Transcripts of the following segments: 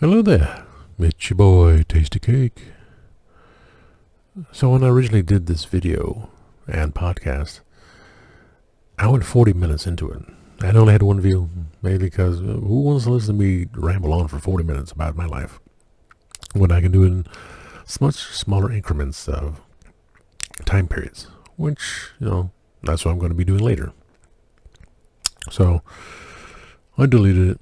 Hello there, it's your boy Tasty Cake. So when I originally did this video and podcast, I went 40 minutes into it. I only had one view, mainly because who wants to listen to me ramble on for 40 minutes about my life when I can do it in much smaller increments of time periods, which, that's what I'm going to be doing later. So I deleted it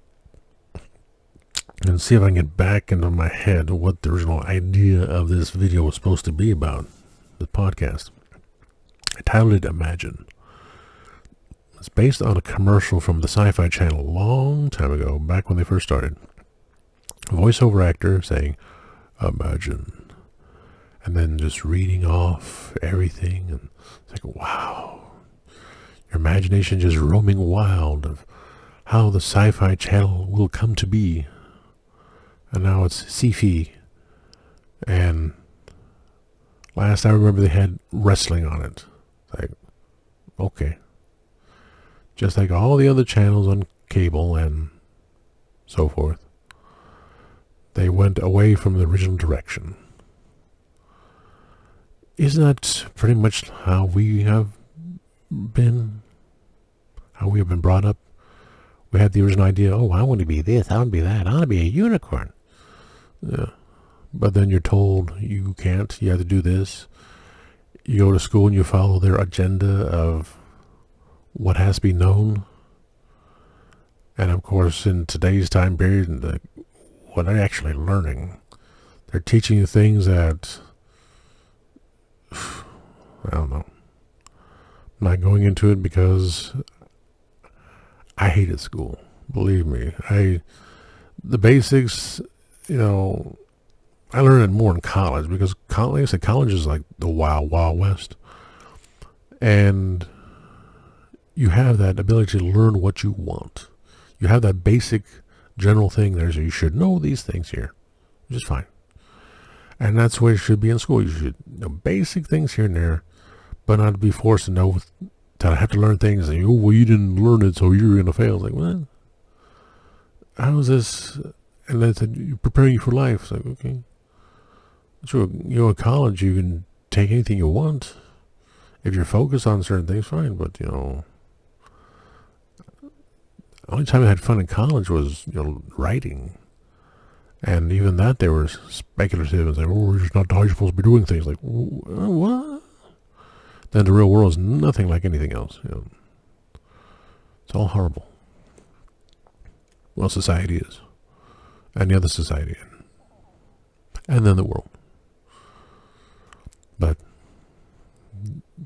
and see if I can get back into my head what the original idea of this video was supposed to be about, the podcast. I titled it Imagine. It's based on a commercial from the Sci-Fi Channel a long time ago, back when they first started. A voiceover actor saying, Imagine. And then just reading off everything. And it's like, wow. Your imagination just roaming wild of how the Sci-Fi Channel will come to be. And now it's sci-fi. And last I remember they had wrestling on it. Like, okay. Just like all the other channels on cable and so forth. They went away from the original direction. Isn't that pretty much how we have been? How we have been brought up? We had the original idea, I want to be this, I want to be that, I want to be a unicorn. Yeah. But then you're told you can't, you have to do this. You go to school and you follow their agenda of what has to be known. And of course, in today's time period, what they're actually learning, they're teaching you things that, I don't know. I'm not going into it because I hated school. Believe me. The basics, I learned it more in college because college is like the wild, wild west. And you have that ability to learn what you want. You have that basic general thing there, so you should know these things here, which is fine. And that's the way it should be in school. You should know basic things here and there, but not to be forced to know that I have to learn things. And you didn't learn it, so you're going to fail. It's like, what? How is this? And then said, preparing you for life. It's like, okay. So, in college, you can take anything you want. If you're focused on certain things, fine. But, the only time I had fun in college was, writing. And even that, they were speculative and saying, it's not how you're supposed to be doing things. Like, what? Then the real world is nothing like anything else. It's all horrible. Well, society is. And the other society. And then the world. But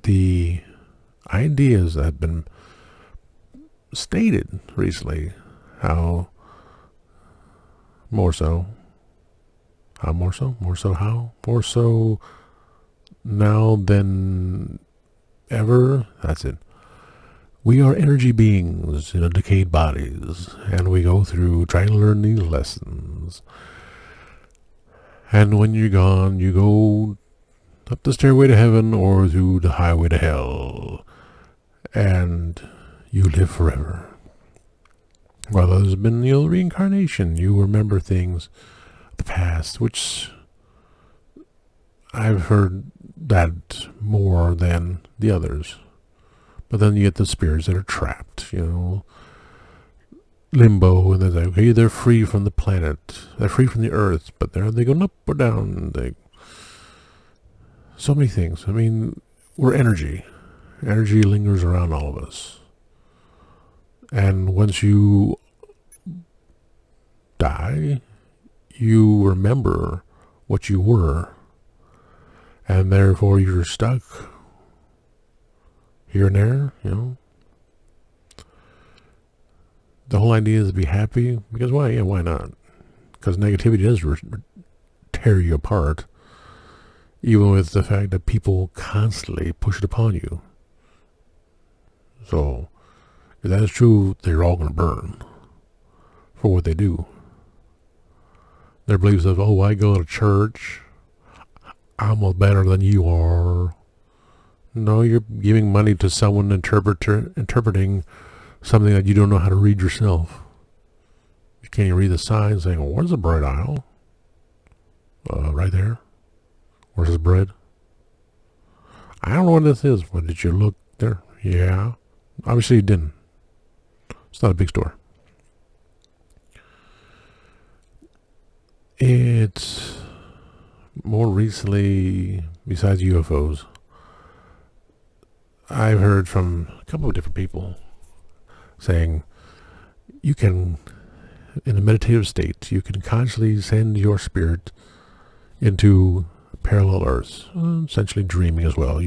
the ideas that have been stated recently, how more so now than ever, that's it. We are energy beings in a decayed bodies, and we go through trying to learn these lessons. And when you're gone, you go up the stairway to heaven or through the highway to hell, and you live forever. Well, there's been reincarnation. You remember things of the past, which I've heard that more than the others. But then you get the spirits that are trapped, limbo, and they're like, okay, they're free from the planet, they're free from the earth, but are they going up or down? So many things. I mean, we're energy. Energy lingers around all of us. And once you die, you remember what you were, and therefore you're stuck here and there, The whole idea is to be happy, because why? Yeah, why not? Because negativity does tear you apart, even with the fact that people constantly push it upon you. So, if that is true, they're all going to burn for what they do. Their beliefs of, I go to church, I'm better than you are. No, you're giving money to someone interpreting something that you don't know how to read yourself. Can you read the sign saying, well, where's the bread aisle? Right there. Where's the bread? I don't know what this is, but did you look there? Yeah. Obviously you didn't. It's not a big store. It's more recently, besides UFOs, I've heard from a couple of different people saying you can, in a meditative state, you can consciously send your spirit into parallel Earths, essentially dreaming as well.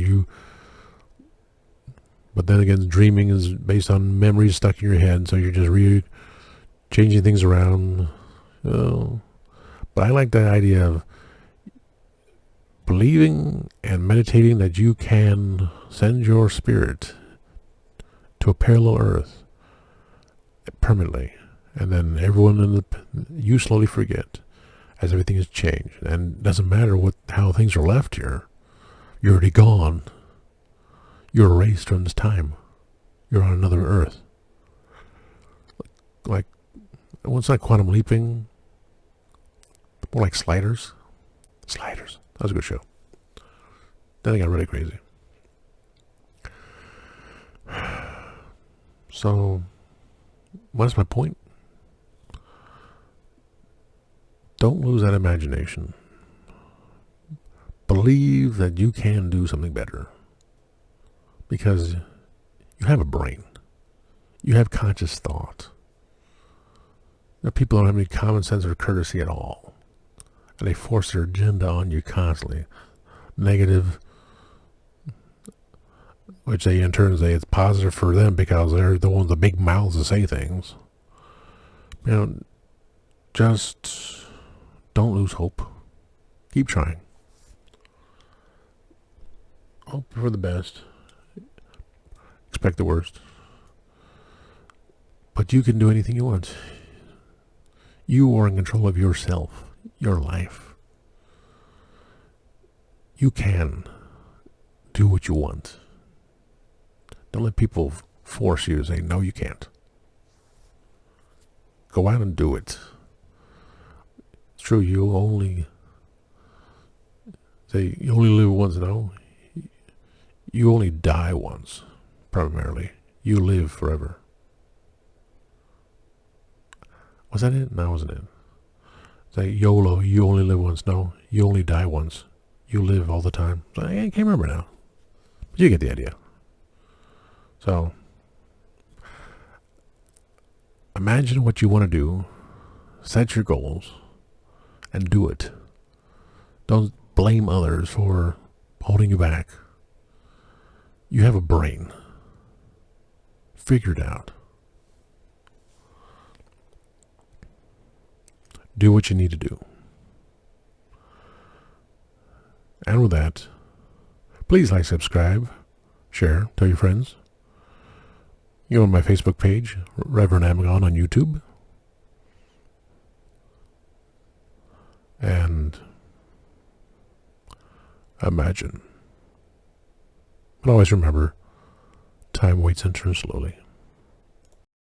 But then again, dreaming is based on memories stuck in your head, so you're just changing things around. But I like the idea of believing and meditating that you can send your spirit to a parallel Earth permanently, and then you slowly forget as everything has changed, and it doesn't matter how things are left here. You're already gone. You're erased from this time. You're on another Earth. Like, well, it's not quantum leaping. More like Sliders. Sliders. That was a good show. Then it got really crazy. So, what's my point? Don't lose that imagination. Believe that you can do something better. Because you have a brain. You have conscious thought. There are people who don't have any common sense or courtesy at all. And they force their agenda on you constantly. Negative, which they in turn say it's positive for them because they're the ones with the big mouths to say things. Just don't lose hope. Keep trying. Hope for the best. Expect the worst. But you can do anything you want. You are in control of yourself, your life. You can do what you want. Don't let people force you to say, no, you can't. Go out and do it. It's true, you only live once, no. You only die once, primarily. You live forever. Was that it? No, that wasn't it. Say YOLO, you only live once. No, you only die once. You live all the time. So I can't remember now. But you get the idea. So, imagine what you want to do. Set your goals. And do it. Don't blame others for holding you back. You have a brain. Figure it out. Do what you need to do. And with that, please like, subscribe, share, tell your friends. You're on my Facebook page, Reverend Amagon on YouTube. And imagine. But always remember, time waits and turns slowly.